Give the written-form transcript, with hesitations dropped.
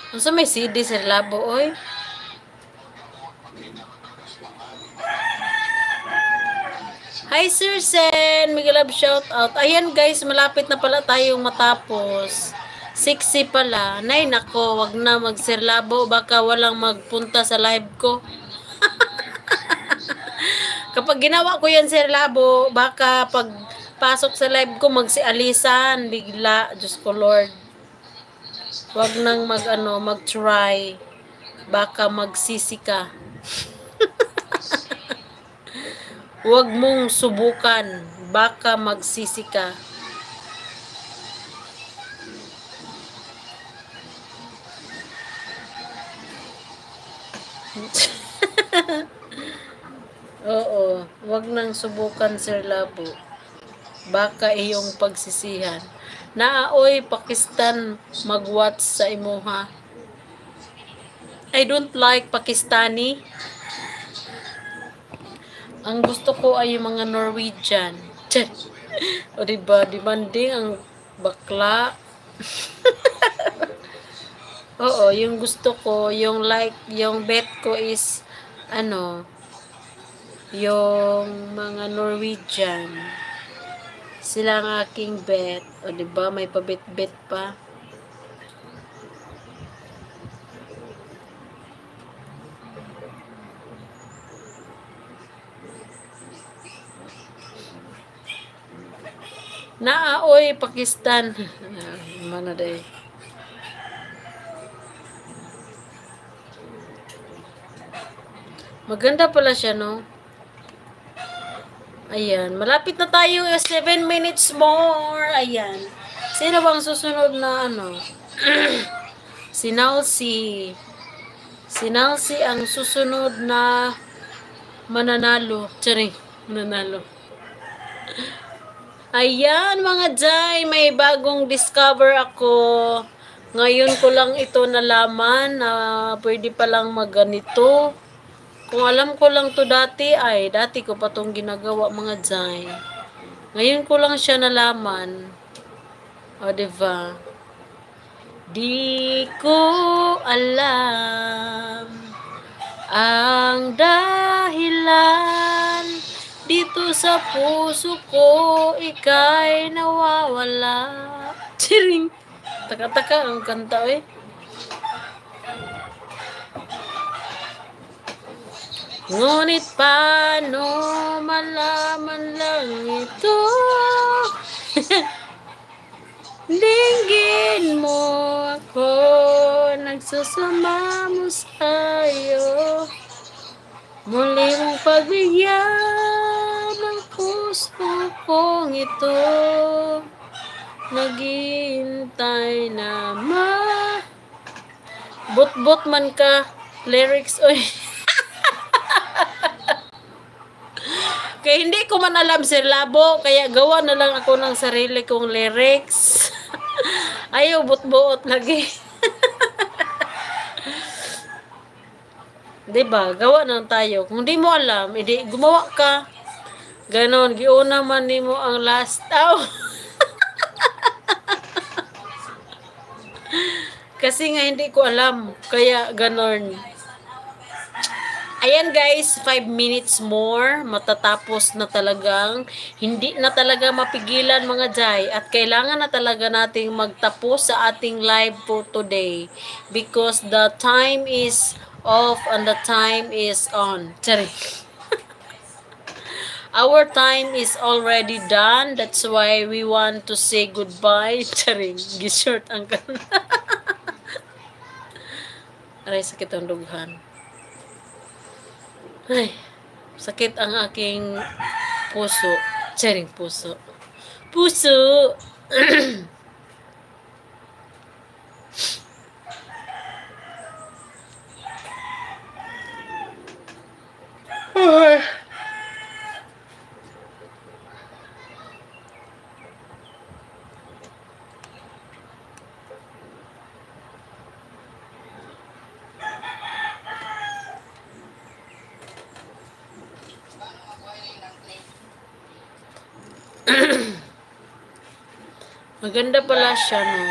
Unsa may CD Sir Labo oy? Hi Sir Sen, Miguel Love shout out. Ayan guys, malapit na pala tayong matapos. 60 pala. Nay nako, wag na mag Sir Labo, baka walang magpunta sa live ko. Kapag ginawa ko yan Sir Labo, baka pag pasok sa live ko magsialisan bigla. Diyos ko Lord. Wag nang mag-try. Baka magsisi ka. Huwag mong subukan. Baka magsisi ka. Oo. Huwag nang subukan, Sir Labo. Baka iyong pagsisihan. Naaoy, Pakistan, mag-watch sa imuha. I don't like Pakistani. Ang gusto ko ay yung mga Norwegian. O diba, demanding ang bakla. Oo, yung gusto ko, yung bet ko is, yung mga Norwegian. Sila ang aking bet. O diba, may pabet-bet pa. Naaoy, Pakistan. Mana day. Maganda pala siya, no? Ayan. Malapit na tayo. 7 minutes more. Ayan. Sino bang susunod na Si Nalsi. Si Nalsi ang susunod na mananalo. Charing. Mananalo. Ayan mga Jai. May bagong discover ako. Ngayon ko lang ito nalaman na pwede palang magganito. Kung alam ko lang to dati, dati ko pa tong ginagawa mga Jai. Ngayon ko lang siya nalaman. O, diba? Di ko alam ang dahilan dito sa puso ko ika'y nawawala. Chiring! Taka-taka ang kanta eh. Ngunit paano malaman lang ito? Dinggin mo ako, nagsusama mo sa'yo. Muli mong pagbigyan ng puso kong ito. Naghihintay na Bot-bot man ka, lyrics, oy. Kaya hindi ko man alam Sir Labo, kaya gawa na lang ako ng sarili kong lyrics. Ayaw bot-bot lagi. Diba? Gawa na tayo. Kung di mo alam, edi gumawa ka. Ganon, giuna man ni mo ang last. Kasi nga hindi ko alam. Kaya ganon. Ayan guys, 5 minutes more, matatapos na talagang, hindi na talaga mapigilan mga Jai, at kailangan na talaga nating magtapos sa ating live for today, because the time is off and the time is on. Charing. Our time is already done, that's why we want to say goodbye. Charing, gishort ang kan. Aray, sakit ang dughan. Ay, sakit ang aking puso. Charing puso. Puso! Maganda pala siya, no?